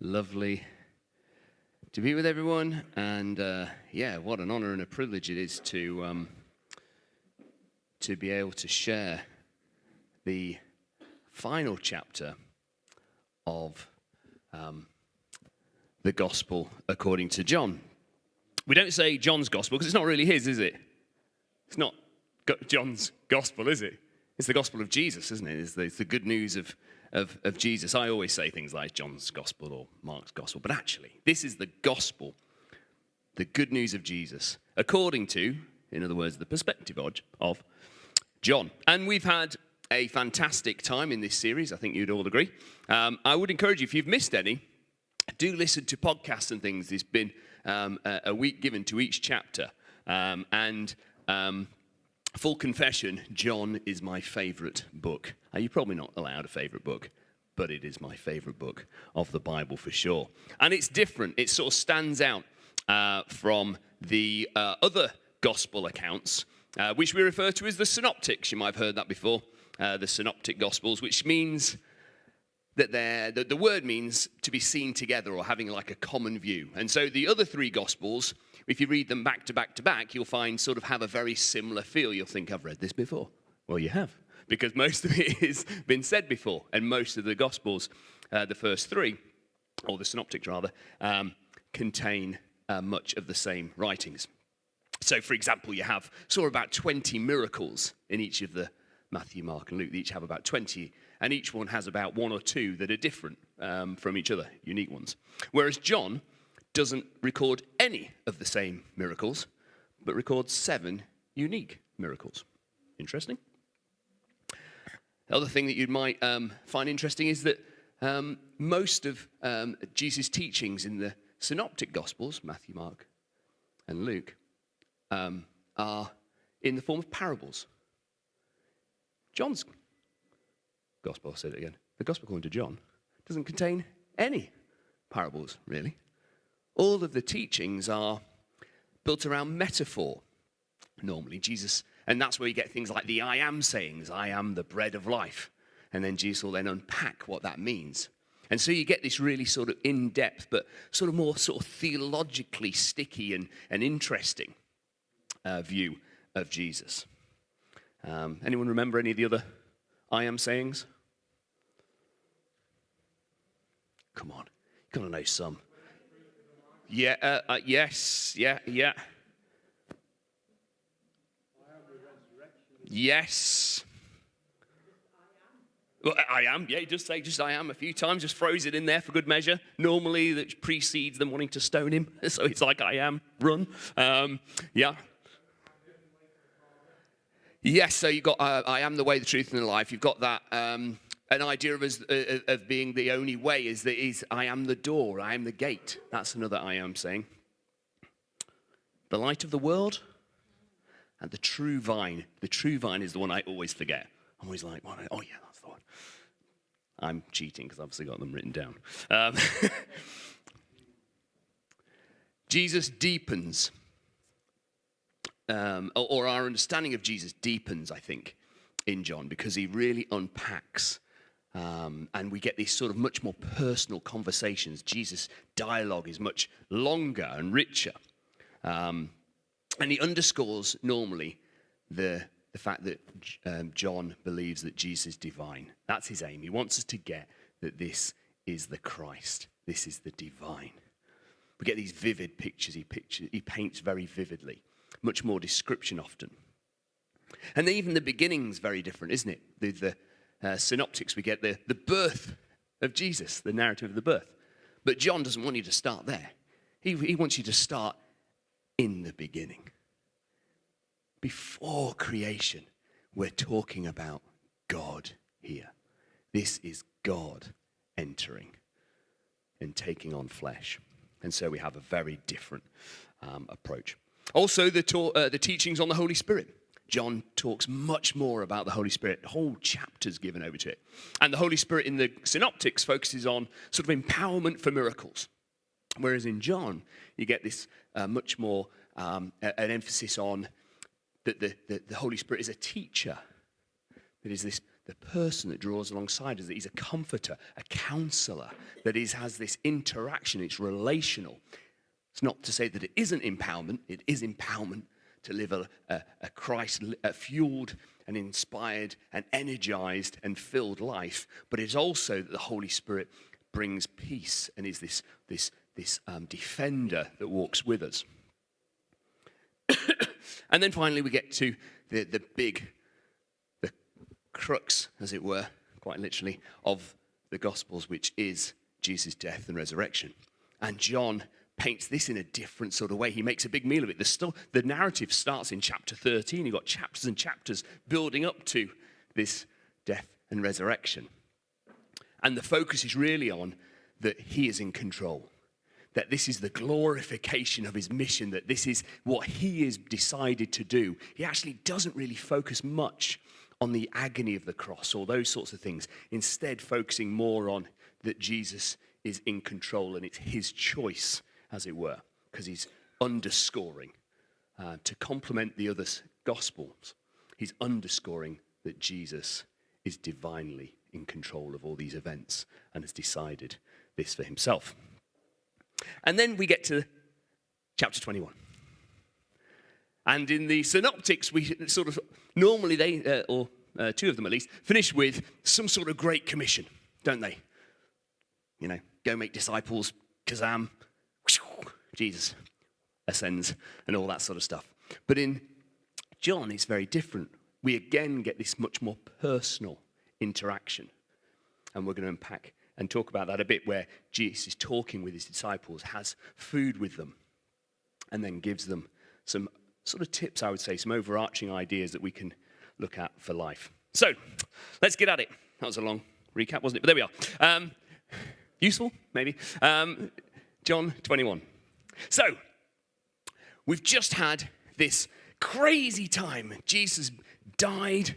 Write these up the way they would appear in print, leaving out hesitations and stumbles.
Lovely to be with everyone, and what an honor and a privilege it is to be able to share the final chapter of the Gospel according to John. We don't say John's Gospel because it's not really his, is it? It's not John's Gospel, is it? It's the Gospel of Jesus, isn't it? It's the good news of Jesus. I always say things like John's Gospel or Mark's Gospel, but actually, this is the Gospel, the good news of Jesus, according to, in other words, the perspective of John. And we've had a fantastic time in this series, I think you'd all agree. I would encourage you, if you've missed any, do listen to podcasts and things. There's been a week given to each chapter, full confession, John is my favorite book. You're probably not allowed a favorite book, but it is my favorite book of the Bible for sure. And it's different. It sort of stands out from the other gospel accounts, which we refer to as the synoptics. You might have heard that before, the synoptic gospels, which means that the word means to be seen together or having like a common view. And so the other three gospels, if you read them back to back to back, you'll find sort of have a very similar feel. You'll think, I've read this before. Well, you have, because most of it has been said before. And most of the Gospels, the first three, or the synoptics rather, contain much of the same writings. So, for example, you have sort of about 20 miracles in each of the Matthew, Mark, and Luke. They each have about 20, and each one has about one or two that are different from each other, unique ones. Whereas John doesn't record any of the same miracles, but records 7 unique miracles. Interesting. The other thing that you might find interesting is that most of Jesus' teachings in the synoptic gospels, Matthew, Mark, and Luke, are in the form of parables. John's gospel, I'll say it again, the gospel according to John, doesn't contain any parables, really. All of the teachings are built around metaphor, normally. Jesus, and that's where you get things like the I am sayings, I am the bread of life. And then Jesus will then unpack what that means. And so you get this really sort of in-depth, but sort of more sort of theologically sticky and interesting view of Jesus. Anyone remember any of the other I am sayings? Come on, you've got to know some. Yes. Yes. Well, I am. Yeah, he does say just I am a few times, just throws it in there for good measure. Normally that precedes them wanting to stone him. So it's like I am, run. Yeah. Yes, so you've got I am the way, the truth, and the life. You've got that an idea of being the only way is I am the door, I am the gate. That's another I am saying. The light of the world and the true vine. The true vine is the one I always forget. I'm always like, oh yeah, that's the one. I'm cheating because I've obviously got them written down. Jesus deepens, or our understanding of Jesus deepens, I think, in John, because he really unpacks. And we get these sort of much more personal conversations. Jesus' dialogue is much longer and richer. And he underscores normally the fact that John believes that Jesus is divine. That's his aim. He wants us to get that this is the Christ. This is the divine. We get these vivid pictures. He paints very vividly. Much more description often. And even the beginning's very different, isn't it? The synoptics, we get the birth of Jesus, the narrative of the birth. But John doesn't want you to start there. He wants you to start in the beginning. Before creation, we're talking about God here. This is God entering and taking on flesh. And so we have a very different approach. Also, the teachings on the Holy Spirit. John talks much more about the Holy Spirit. Whole chapters given over to it. And the Holy Spirit in the synoptics focuses on sort of empowerment for miracles. Whereas in John, you get this much more an emphasis on that the Holy Spirit is a teacher. It is the person that draws alongside us, that he's a comforter, a counselor, that has this interaction, it's relational. It's not to say that it isn't empowerment. It is empowerment to live a Christ-fueled and inspired and energized and filled life. But it's also that the Holy Spirit brings peace and is this defender that walks with us. And then finally we get to the crux, as it were, quite literally, of the Gospels, which is Jesus' death and resurrection. And John paints this in a different sort of way. He makes a big meal of it. The narrative starts in chapter 13. You've got chapters and chapters building up to this death and resurrection. And the focus is really on that he is in control, that this is the glorification of his mission, that this is what he has decided to do. He actually doesn't really focus much on the agony of the cross or those sorts of things, instead focusing more on that Jesus is in control and it's his choice, as it were, because he's underscoring, to complement the other Gospels, he's underscoring that Jesus is divinely in control of all these events and has decided this for himself. And then we get to chapter 21. And in the synoptics, we sort of, normally they, or two of them at least, finish with some sort of great commission, don't they? You know, go make disciples, kazam, Jesus ascends, and all that sort of stuff. But in John, it's very different. We again get this much more personal interaction. And we're going to unpack and talk about that a bit, where Jesus is talking with his disciples, has food with them, and then gives them some sort of tips, I would say, some overarching ideas that we can look at for life. So, let's get at it. That was a long recap, wasn't it? But there we are. Useful, maybe. John 21. So, we've just had this crazy time. Jesus died.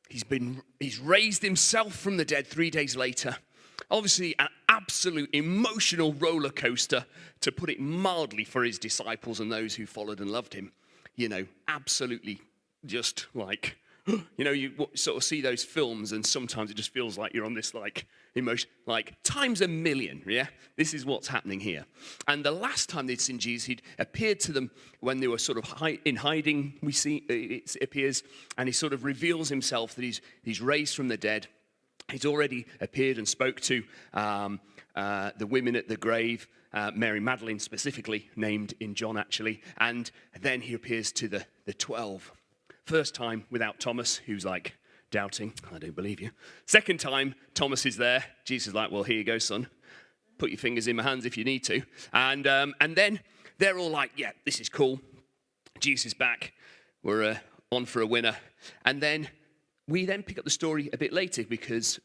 He's raised himself from the dead 3 days later. Obviously, an absolute emotional roller coaster, to put it mildly, for his disciples and those who followed and loved him. You know, absolutely just like, you know, you sort of see those films and sometimes it just feels like you're on this like emotion, like times a million, yeah? This is what's happening here. And the last time they'd seen Jesus, he'd appeared to them when they were sort of in hiding, we see, it appears, and he sort of reveals himself that he's raised from the dead. He's already appeared and spoke to the women at the grave, Mary Magdalene specifically, named in John actually, and then he appears to the 12. First time without Thomas, who's like doubting, I don't believe you. Second time, Thomas is there. Jesus is like, well, here you go, son. Put your fingers in my hands if you need to. And then they're all like, yeah, this is cool. Jesus is back. We're on for a winner. And then we then pick up the story a bit later, because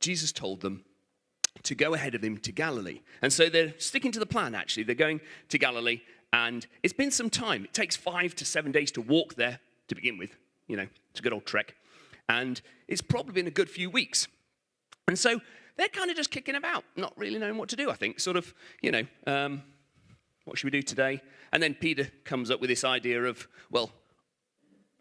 Jesus told them to go ahead of him to Galilee. And so they're sticking to the plan, actually. They're going to Galilee, and it's been some time. It takes 5 to 7 days to walk there to begin with. You know, it's a good old trek. And it's probably been a good few weeks. And so they're kind of just kicking about, not really knowing what to do, I think. Sort of, you know, what should we do today? And then Peter comes up with this idea of, well,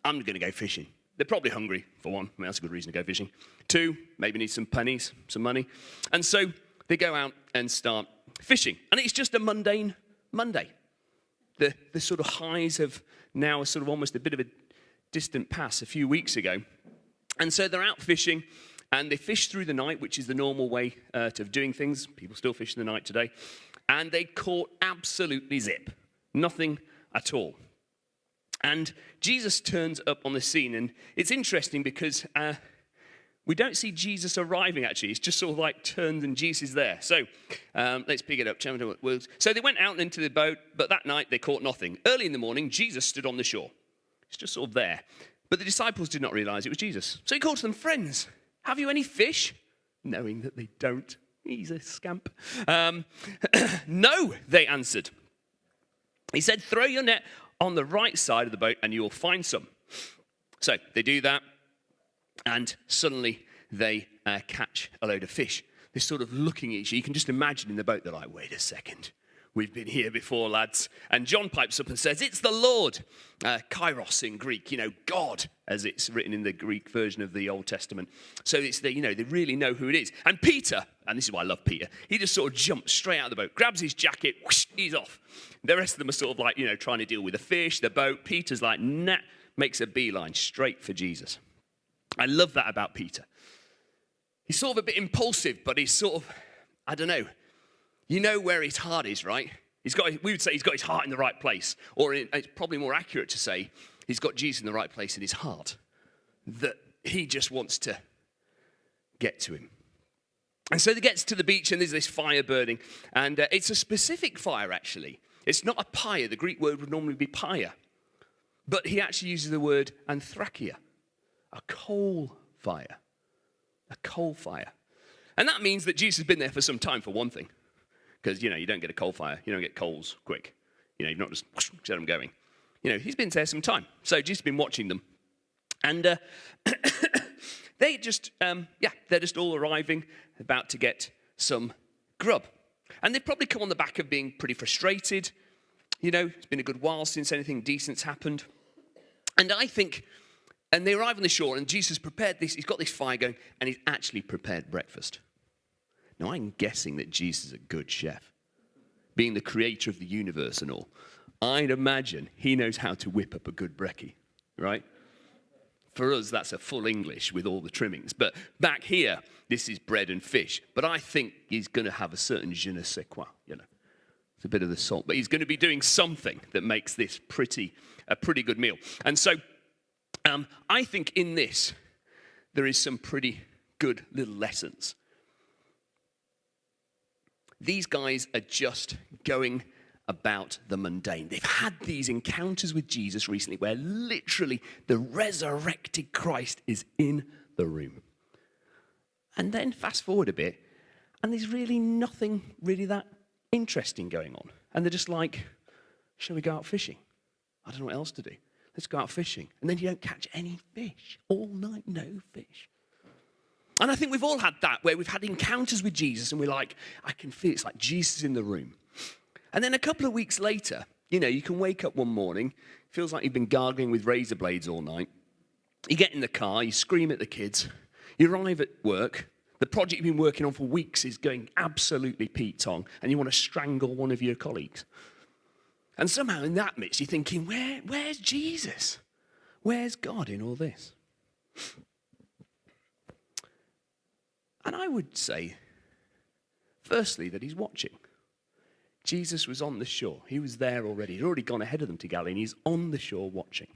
I'm going to go fishing. They're probably hungry, for one. I mean, that's a good reason to go fishing. 2, maybe need some pennies, some money. And so they go out and start fishing. And it's just a mundane Monday. The sort of highs have now sort of almost a bit of a distant past a few weeks ago. And so they're out fishing, and they fish through the night, which is the normal way of doing things. People still fish in the night today. And they caught absolutely zip. Nothing at all. And Jesus turns up on the scene, and it's interesting because we don't see Jesus arriving, actually. It's just sort of like turns and Jesus is there. So let's pick it up. So they went out into the boat, but that night they caught nothing. Early in the morning, Jesus stood on the shore. It's just sort of there. But the disciples did not realize it was Jesus. So he called to them, friends, have you any fish? Knowing that they don't. He's a scamp. No, they answered. He said, throw your net on the right side of the boat and you will find some. So they do that, and suddenly they catch a load of fish. They're sort of looking at each other. You can just imagine in the boat, they're like, wait a second. We've been here before, lads. And John pipes up and says, it's the Lord. Kairos in Greek, God, as it's written in the Greek version of the Old Testament. So it's they really know who it is. And Peter, and this is why I love Peter, he just sort of jumps straight out of the boat, grabs his jacket, whoosh, he's off. The rest of them are sort of like, trying to deal with the fish, the boat. Peter's like, nah, makes a beeline straight for Jesus. I love that about Peter. He's sort of a bit impulsive, but he's sort of, I don't know. You know where his heart is, right? We would say he's got his heart in the right place. Or it's probably more accurate to say he's got Jesus in the right place in his heart. That he just wants to get to him. And so he gets to the beach and there's this fire burning. And it's a specific fire, actually. It's not a pyre. The Greek word would normally be pyre. But he actually uses the word anthrachia, a coal fire. A coal fire. And that means that Jesus has been there for some time, for one thing. Because, you don't get a coal fire. You don't get coals quick. You've not just set them going. He's been there some time. So Jesus has been watching them. And they're just all arriving, about to get some grub. And they've probably come on the back of being pretty frustrated. It's been a good while since anything decent's happened. And I think, and they arrive on the shore, and Jesus prepared this. He's got this fire going, and he's actually prepared breakfast. Now, I'm guessing that Jesus is a good chef. Being the creator of the universe and all, I'd imagine he knows how to whip up a good brekkie, right? For us, that's a full English with all the trimmings. But back here, this is bread and fish. But I think he's going to have a certain je ne sais quoi, It's a bit of the salt. But he's going to be doing something that makes this a pretty good meal. And so I think in this, there is some pretty good little lessons. These guys are just going about the mundane. They've had these encounters with Jesus recently where literally the resurrected Christ is in the room. And then fast forward a bit, and there's really nothing really that interesting going on. And they're just like, shall we go out fishing? I don't know what else to do. Let's go out fishing. And then you don't catch any fish. All night, no fish. And I think we've all had that, where we've had encounters with Jesus and we're like, I can feel it's like Jesus in the room. And then a couple of weeks later, you can wake up one morning, feels like you've been gargling with razor blades all night. You get in the car, you scream at the kids, you arrive at work, the project you've been working on for weeks is going absolutely Pete-tong, and you want to strangle one of your colleagues. And somehow in that midst, you're thinking, where's Jesus? Where's God in all this? And I would say, firstly, that he's watching. Jesus was on the shore. He was there already. He'd already gone ahead of them to Galilee, and he's on the shore watching.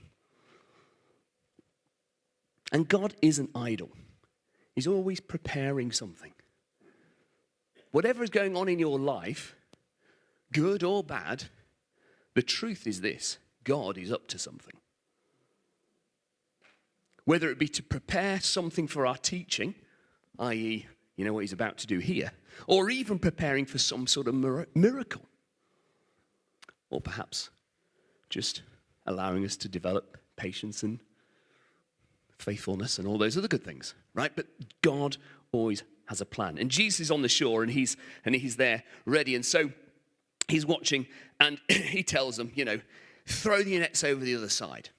And God isn't idle. He's always preparing something. Whatever is going on in your life, good or bad, the truth is this: God is up to something. Whether it be to prepare something for our teaching, i.e., what he's about to do here, or even preparing for some sort of miracle. Or perhaps just allowing us to develop patience and faithfulness and all those other good things, right? But God always has a plan. And Jesus is on the shore and he's there ready. And so he's watching and he tells them, throw the nets over the other side.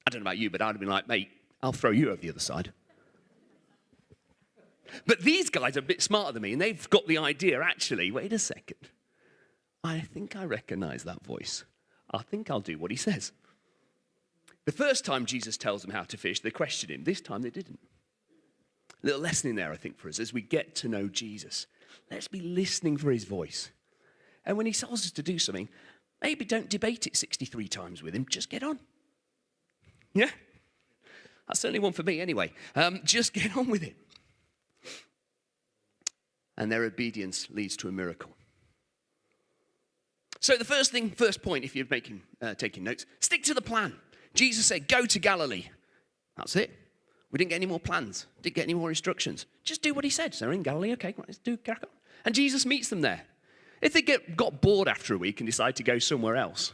I don't know about you, but I'd have been like, mate, I'll throw you over the other side. But these guys are a bit smarter than me, and they've got the idea, actually, wait a second. I think I recognize that voice. I think I'll do what he says. The first time Jesus tells them how to fish, they question him. This time they didn't. A little lesson in there, I think, for us as we get to know Jesus. Let's be listening for his voice. And when he tells us to do something, maybe don't debate it 63 times with him. Just get on. Yeah? That's certainly one for me anyway. Just get on with it. And their obedience leads to a miracle. So the first point, if you're taking notes, stick to the plan. Jesus said, go to Galilee. That's it. We didn't get any more plans. Didn't get any more instructions. Just do what he said. So they're in Galilee, okay, let's crack on. And Jesus meets them there. If they got bored after a week and decide to go somewhere else,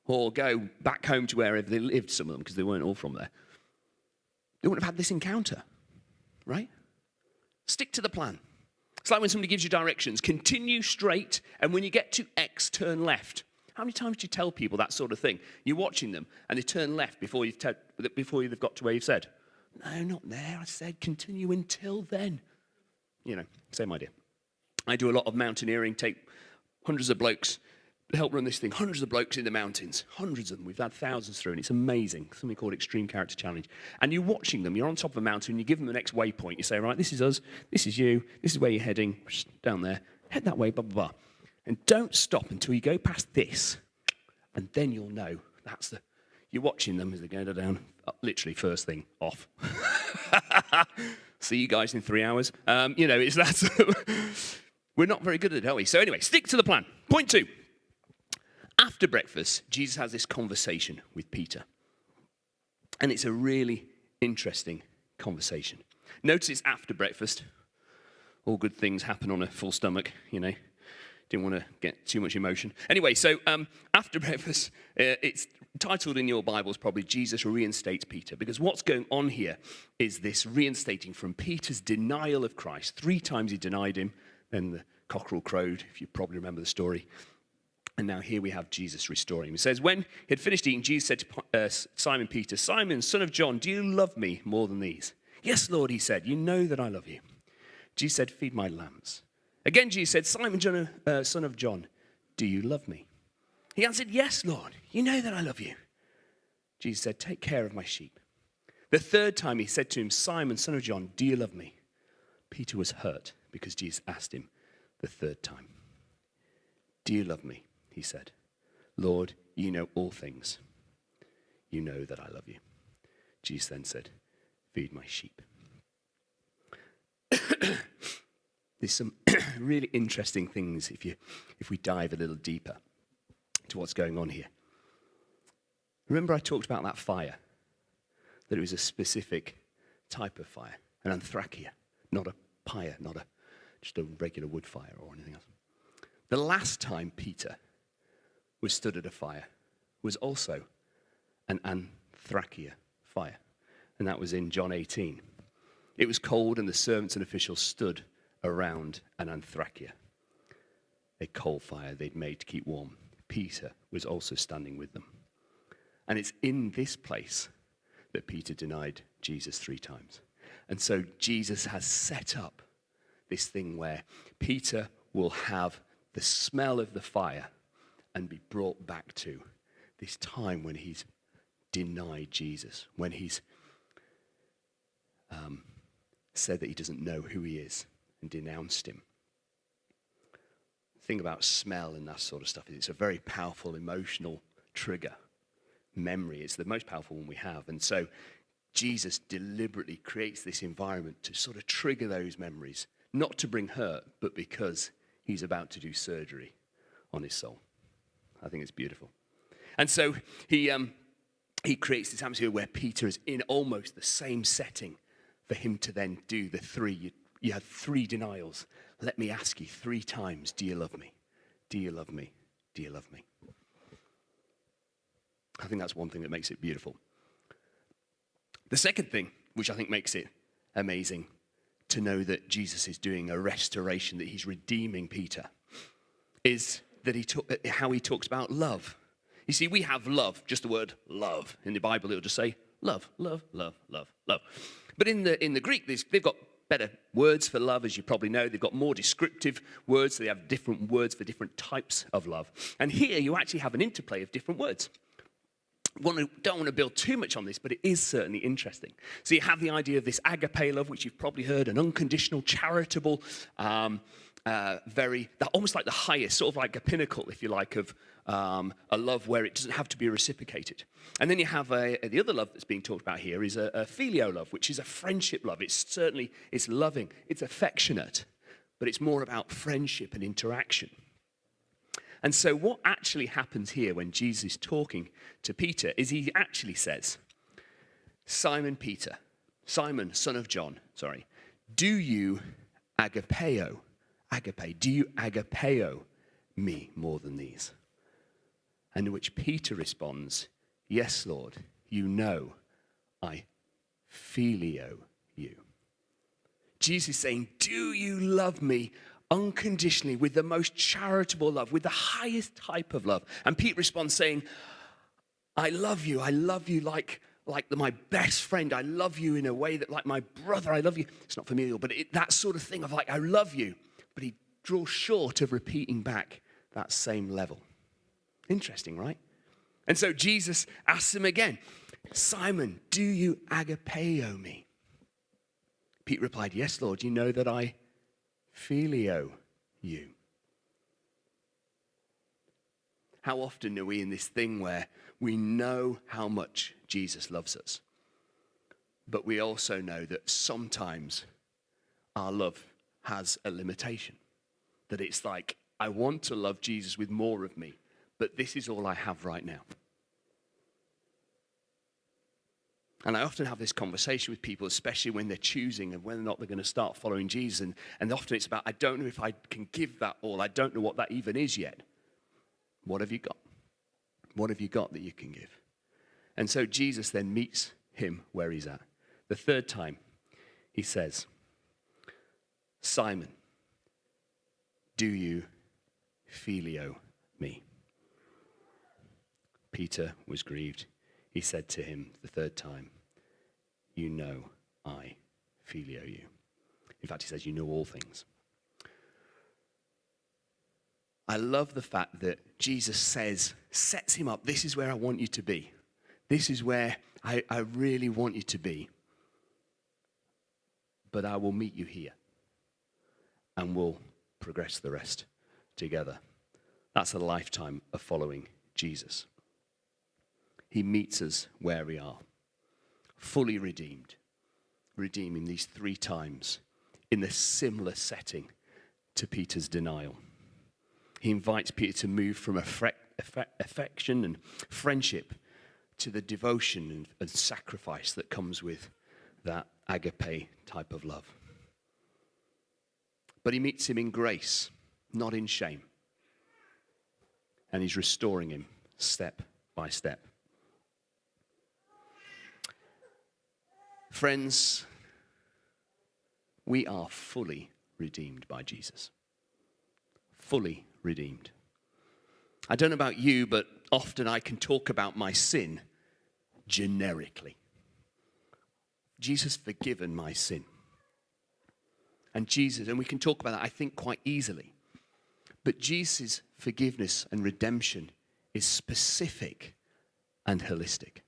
or go back home to wherever they lived, some of them, because they weren't all from there, they wouldn't have had this encounter, right? Stick to the plan. It's like when somebody gives you directions, continue straight, and when you get to X, turn left. How many times do you tell people that sort of thing? You're watching them, and they turn left before they've got to where you've said. No, not there. I said continue until then. You know, same idea. I do a lot of mountaineering, take hundreds of blokes to help run this thing, hundreds of blokes in the mountains, hundreds of them. We've had thousands through, and it's amazing, something called Extreme Character Challenge. And you're watching them, you're on top of a mountain, you give them the next waypoint. You say, right, this is us, this is you, this is where you're heading, down there, head that way, blah, blah, blah. And don't stop until you go past this, and then you'll know you're watching them as they go down, literally first thing, off. See you guys in 3 hours. It's that. We're not very good at it, are we? So anyway, stick to the plan. Point 2. After breakfast, Jesus has this conversation with Peter. And it's a really interesting conversation. Notice it's after breakfast. All good things happen on a full stomach, Didn't want to get too much emotion. Anyway, so after breakfast, it's titled in your Bibles probably, Jesus Reinstates Peter. Because what's going on here is this reinstating from Peter's denial of Christ. 3 times he denied him. Then the cockerel crowed, if you probably remember the story. And now here we have Jesus restoring him. It says, when he had finished eating, Jesus said to Simon Peter, Simon, son of John, do you love me more than these? Yes, Lord, he said, you know that I love you. Jesus said, feed my lambs. Again, Jesus said, Simon, son of John, do you love me? He answered, yes, Lord, you know that I love you. Jesus said, take care of my sheep. The 3rd time he said to him, Simon, son of John, do you love me? Peter was hurt because Jesus asked him the 3rd time. Do you love me? He said. Lord, you know all things. You know that I love you. Jesus then said, feed my sheep. There's some really interesting things if we dive a little deeper to what's going on here. Remember I talked about that fire, that it was a specific type of fire, an anthracite, not a pyre, not just a regular wood fire or anything else. The last time Peter was stood at a fire was also an anthracite fire, and that was in John 18. It was cold, and the servants and officials stood around an anthracite, a coal fire they'd made to keep warm. Peter was also standing with them. And it's in this place that Peter denied Jesus 3 times. And so Jesus has set up this thing where Peter will have the smell of the fire and be brought back to this time when he's denied Jesus, when he's said that he doesn't know who he is and denounced him. The thing about smell and that sort of stuff is it's a very powerful emotional trigger. Memory, it's the most powerful one we have. And so Jesus deliberately creates this environment to sort of trigger those memories, not to bring hurt, but because he's about to do surgery on his soul. I think it's beautiful. And so he creates this atmosphere where Peter is in almost the same setting for him to then do the 3. You had 3 denials. Let me ask you 3 times, do you love me? Do you love me? Do you love me? I think that's one thing that makes it beautiful. The second thing, which I think makes it amazing, to know that Jesus is doing a restoration, that he's redeeming Peter, is that how he talks about love. You see, we have love, just the word love. In the Bible, it'll just say love, love, love, love, love. But in the Greek, they've got better words for love, as you probably know. They've got more descriptive words. They have different words for different types of love. And here you actually have an interplay of different words. Don't want to build too much on this, but it is certainly interesting. So you have the idea of this agape love, which you've probably heard, an unconditional, charitable, almost like the highest, sort of like a pinnacle, if you like, of a love where it doesn't have to be reciprocated. And then you have the other love that's being talked about here is a filial love, which is a friendship love. It's loving, it's affectionate, but it's more about friendship and interaction. And so what actually happens here when Jesus is talking to Peter is he actually says, Simon, son of John, do you agapeo me more than these? And in which Peter responds, yes, Lord, you know I filio you. Jesus is saying, do you love me unconditionally with the most charitable love, with the highest type of love? And Pete responds saying, I love you like my best friend. I love you in a way that like my brother, I love you. It's not familial, but that sort of thing of like, I love you. But he draws short of repeating back that same level. Interesting, right? And so Jesus asks him again, Simon, do you agapeo me? Pete replied, yes, Lord, you know that I phileo you. How often are we in this thing where we know how much Jesus loves us, but we also know that sometimes our love has a limitation? That it's like, I want to love Jesus with more of me, but this is all I have right now. And I often have this conversation with people, especially when they're choosing and whether or not they're going to start following Jesus. And often it's about, I don't know if I can give that all. I don't know what that even is yet. What have you got? What have you got that you can give? And so Jesus then meets him where he's at. The third time, he says, Simon, do you phileo me? Peter was grieved. He said to him the third time, you know I phileo you. In fact, he says, you know all things. I love the fact that Jesus sets him up. This is where I want you to be. This is where I really want you to be. But I will meet you here. And we'll progress the rest together. That's a lifetime of following Jesus. He meets us where we are, fully redeemed, redeeming these 3 times in a similar setting to Peter's denial. He invites Peter to move from affection and friendship to the devotion and sacrifice that comes with that agape type of love. But he meets him in grace, not in shame. And he's restoring him step by step. Friends, we are fully redeemed by Jesus. Fully redeemed. I don't know about you, but often I can talk about my sin generically. Jesus forgiven my sin. And we can talk about that, I think, quite easily. But Jesus' forgiveness and redemption is specific and holistic.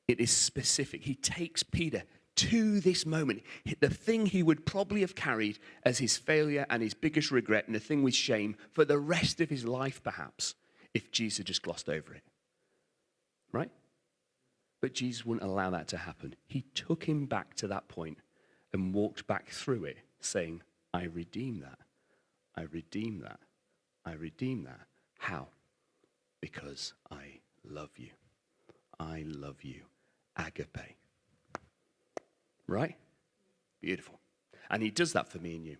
It is specific. He takes Peter to this moment. The thing he would probably have carried as his failure and his biggest regret and the thing with shame for the rest of his life, perhaps, if Jesus had just glossed over it. Right? But Jesus wouldn't allow that to happen. He took him back to that point and walked back through it, saying, I redeem that. I redeem that. I redeem that. How? Because I love you. I love you. Agape. Right? Beautiful. And he does that for me and you.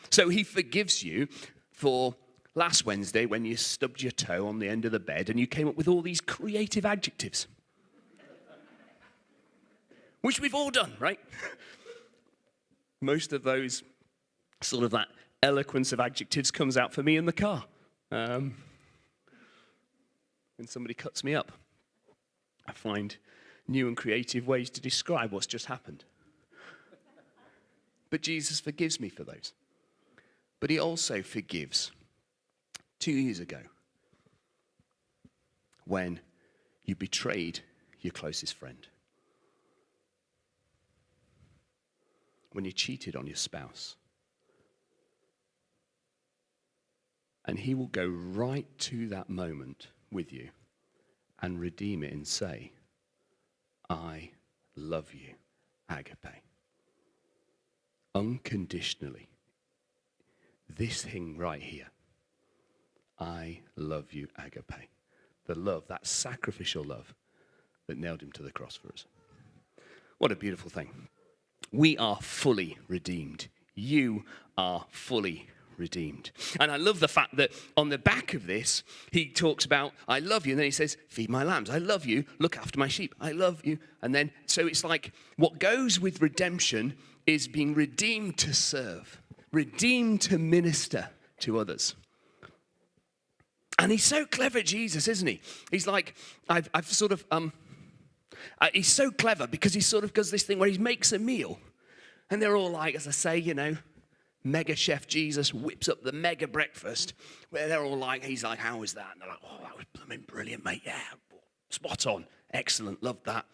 So he forgives you for last Wednesday when you stubbed your toe on the end of the bed and you came up with all these creative adjectives. Which we've all done, right? Most of those, sort of that eloquence of adjectives comes out for me in the car. When somebody cuts me up, I find new and creative ways to describe what's just happened. But Jesus forgives me for those. But he also forgives 2 years ago when you betrayed your closest friend. When you cheated on your spouse. And he will go right to that moment with you and redeem it and say, I love you, agape. Unconditionally. This thing right here. I love you, agape. The love, that sacrificial love that nailed him to the cross for us. What a beautiful thing. We are fully redeemed. You are fully redeemed. And I love the fact that on the back of this, he talks about, I love you. And then he says, feed my lambs. I love you. Look after my sheep. I love you. And then, so it's like what goes with redemption is being redeemed to serve, redeemed to minister to others. And he's so clever, Jesus, isn't he? He's like, he's so clever because he sort of does this thing where he makes a meal. And they're all like, as I say, mega chef Jesus whips up the mega breakfast where they're all like, he's like, how was that? And they're like, oh, that was blooming brilliant, mate. Yeah, spot on. Excellent. Loved that.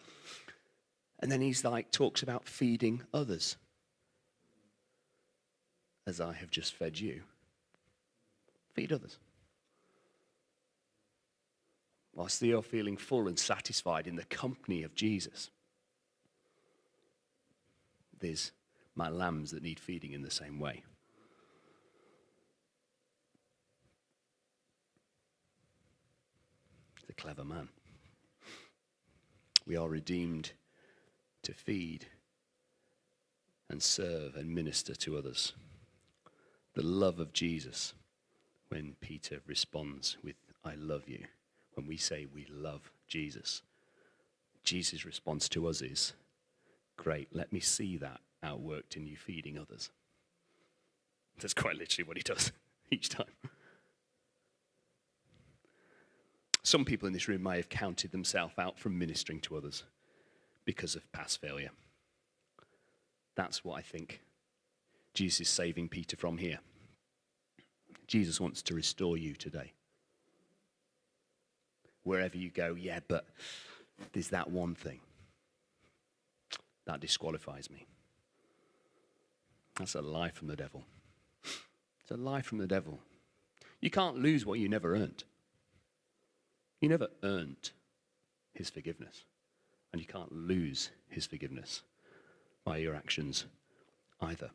And then he's like, talks about feeding others. As I have just fed you. Feed others. Whilst you're feeling full and satisfied in the company of Jesus, there's my lambs that need feeding in the same way. He's a clever man. We are redeemed to feed and serve and minister to others. The love of Jesus, when Peter responds with, I love you. When we say we love Jesus, Jesus' response to us is, great, let me see that outworked in you feeding others. That's quite literally what he does each time. Some people in this room may have counted themselves out from ministering to others because of past failure. That's what I think Jesus is saving Peter from here. Jesus wants to restore you today. Wherever you go, yeah, but there's that one thing. That disqualifies me. That's a lie from the devil. It's a lie from the devil. You can't lose what you never earned. You never earned his forgiveness. And you can't lose his forgiveness by your actions either.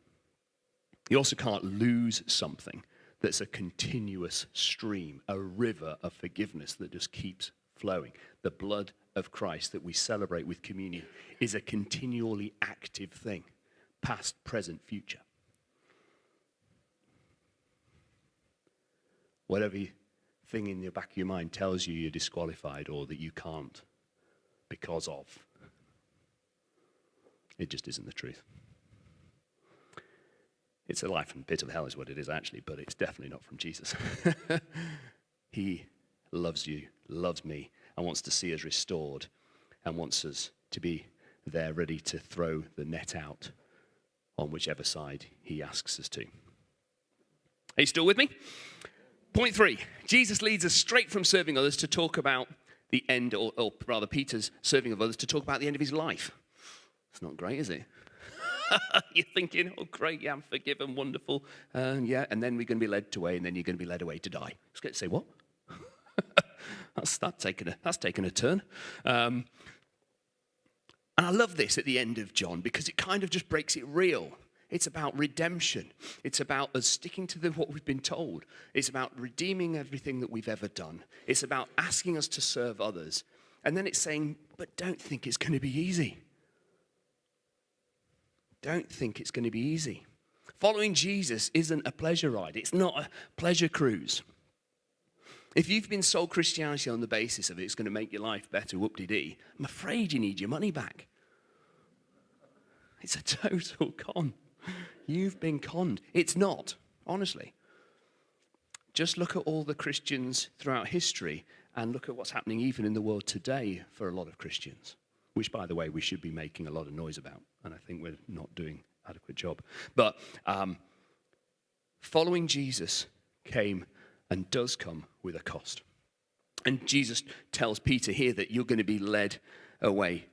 You also can't lose something that's a continuous stream, a river of forgiveness that just keeps flowing. The blood of Christ that we celebrate with communion is a continually active thing, past, present, future. Whatever thing in the back of your mind tells you you're disqualified or that you can't because of, it just isn't the truth. It's a life from the pit of hell is what it is actually, but it's definitely not from Jesus. He loves you, loves me, and wants to see us restored and wants us to be there ready to throw the net out on whichever side he asks us to. Are you still with me? Point 3, Jesus leads us straight from serving others to talk about the end, or rather Peter's serving of others to talk about the end of his life. It's not great, is it? You're thinking, oh, great, yeah, I'm forgiven, wonderful. Yeah, and then we're going to be led away, and then you're going to be led away to die. I was going to say, what? that's taken a turn. And I love this at the end of John because it kind of just breaks it real. It's about redemption. It's about us sticking to what we've been told. It's about redeeming everything that we've ever done. It's about asking us to serve others. And then it's saying, but don't think it's going to be easy. Don't think it's going to be easy. Following Jesus isn't a pleasure ride. It's not a pleasure cruise. If you've been sold Christianity on the basis of it's going to make your life better, whoop-de-dee, I'm afraid you need your money back. It's a total con. You've been conned. It's not, honestly. Just look at all the Christians throughout history and look at what's happening even in the world today for a lot of Christians, which, by the way, we should be making a lot of noise about, and I think we're not doing an adequate job. But following Jesus came and does come with a cost. And Jesus tells Peter here that you're going to be led away.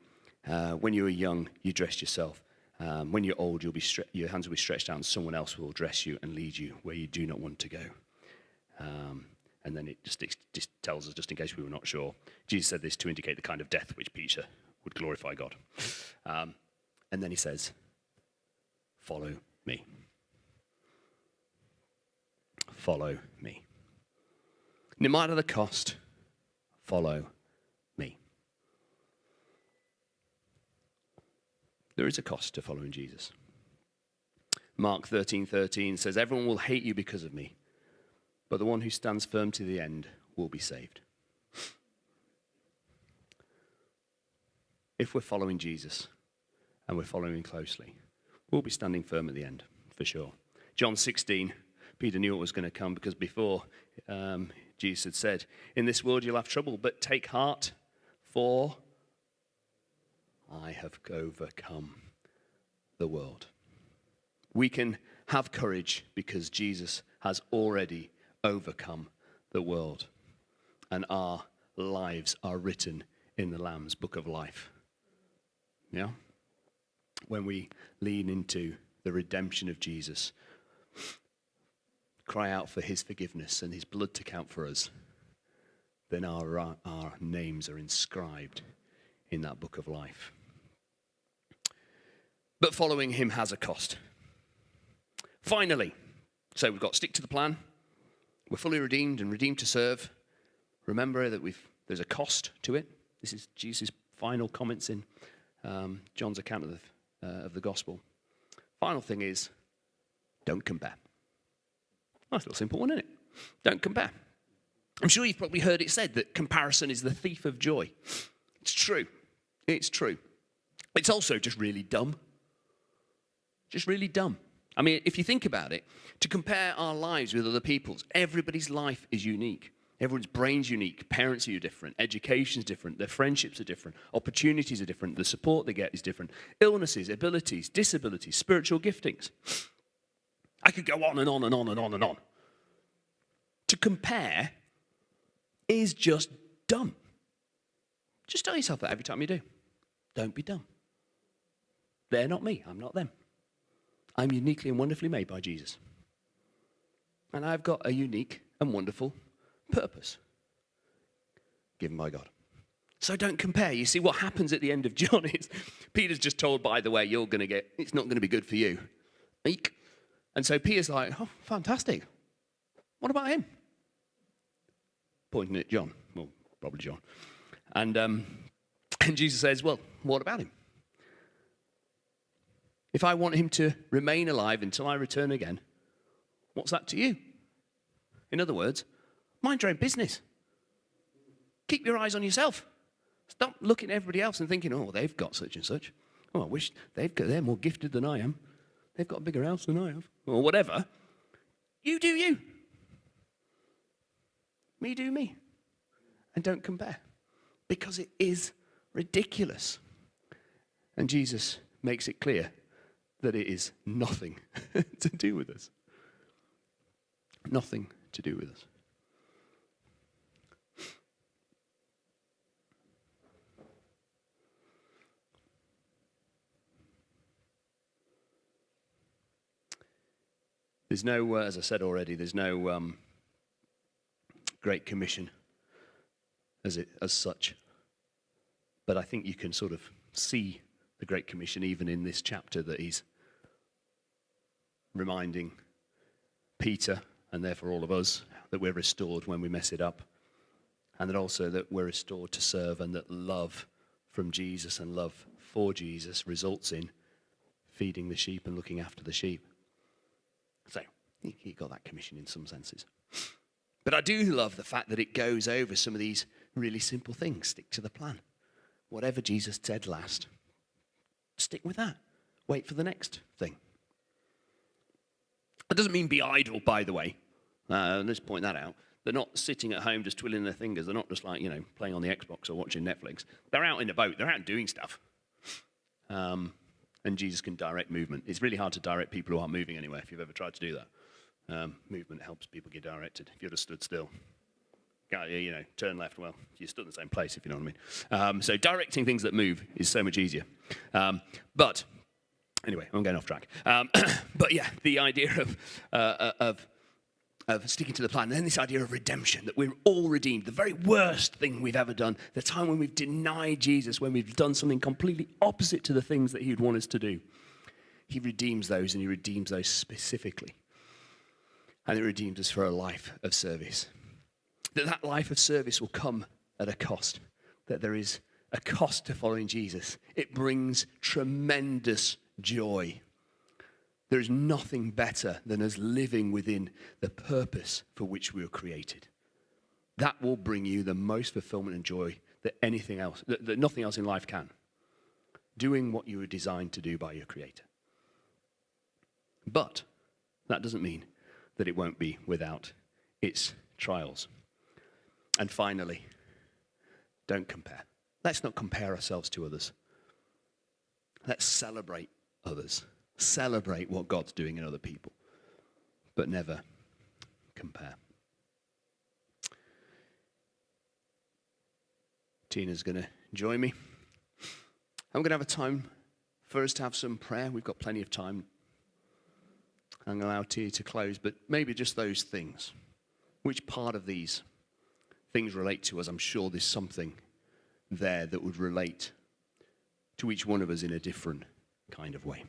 When you were young, you dressed yourself. When you're old, your hands will be stretched out and someone else will dress you and lead you where you do not want to go. And then it just tells us, just in case we were not sure, Jesus said this to indicate the kind of death which Peter would glorify God. And then he says, follow me. Follow me. No matter the cost, follow me. There is a cost to following Jesus. Mark 13:13 says, everyone will hate you because of me, but the one who stands firm to the end will be saved. If we're following Jesus and we're following him closely, we'll be standing firm at the end, for sure. John 16, Peter knew it was going to come because before Jesus had said, in this world you'll have trouble, but take heart, for I have overcome the world. We can have courage because Jesus has already overcome the world, and our lives are written in the Lamb's book of life. Yeah? When we lean into the redemption of Jesus, cry out for his forgiveness and his blood to count for us, then our names are inscribed in that book of life. But following him has a cost. Finally, so we've got stick to the plan. We're fully redeemed and redeemed to serve. Remember that there's a cost to it. This is Jesus' final comments in John's account of the gospel. Final thing is, don't compare. Nice little simple one, isn't it? Don't compare. I'm sure you've probably heard it said that comparison is the thief of joy. It's true. It's true. It's also just really dumb. Just really dumb. I mean, if you think about it, to compare our lives with other people's, everybody's life is unique. Everyone's brain's unique. Parents are different. Education's different. Their friendships are different. Opportunities are different. The support they get is different. Illnesses, abilities, disabilities, spiritual giftings. I could go on and on and on and on and on. To compare is just dumb. Just tell yourself that every time you do. Don't be dumb. They're not me. I'm not them. I'm uniquely and wonderfully made by Jesus. And I've got a unique and wonderful purpose given by God. So don't compare. You see, what happens at the end of John is Peter's just told, by the way, it's not going to be good for you. Eek. And so Peter's like, oh, fantastic. What about him? Pointing at John. Well, probably John. And Jesus says, well, what about him? If I want him to remain alive until I return again, what's that to you? In other words, mind your own business. Keep your eyes on yourself. Stop looking at everybody else and thinking, oh, they've got such and such. Oh, I wish they're more gifted than I am. They've got a bigger house than I have. Or whatever. You do you. Me do me. And don't compare. Because it is ridiculous. And Jesus makes it clear that it is nothing to do with us. Nothing to do with us. There's no, as I said already, there's no Great Commission as such. But I think you can sort of see the Great Commission even in this chapter, that he's reminding Peter, and therefore all of us, that we're restored when we mess it up. And that also that we're restored to serve, and that love from Jesus and love for Jesus results in feeding the sheep and looking after the sheep. So he got that commission in some senses. But I do love the fact that it goes over some of these really simple things. Stick to the plan. Whatever Jesus said last, stick with that. Wait for the next thing. That doesn't mean be idle, by the way. Let's point that out. They're not sitting at home just twiddling their fingers. They're not just like, playing on the Xbox or watching Netflix. They're out in the boat. They're out doing stuff. And Jesus can direct movement. It's really hard to direct people who aren't moving anywhere, if you've ever tried to do that. Movement helps people get directed. If you're just stood still, turn left, well, you're stood in the same place, if you know what I mean. So directing things that move is so much easier. But anyway, I'm going off track. But yeah, the idea of sticking to the plan, and then this idea of redemption, that we're all redeemed, the very worst thing we've ever done, the time when we've denied Jesus, when we've done something completely opposite to the things that he would want us to do. He redeems those, and he redeems those specifically. And it redeems us for a life of service. That life of service will come at a cost, that there is a cost to following Jesus. It brings tremendous joy. There is nothing better than us living within the purpose for which we were created. That will bring you the most fulfillment and joy that anything else, that nothing else in life can. Doing what you were designed to do by your Creator. But that doesn't mean that it won't be without its trials. And finally, don't compare. Let's not compare ourselves to others. Let's celebrate others. Celebrate what God's doing in other people, but never compare. Tina's going to join me. I'm going to have a time for us to have some prayer. We've got plenty of time. I'm going to allow Tina to close, but maybe just those things. Which part of these things relate to us? I'm sure there's something there that would relate to each one of us in a different kind of way.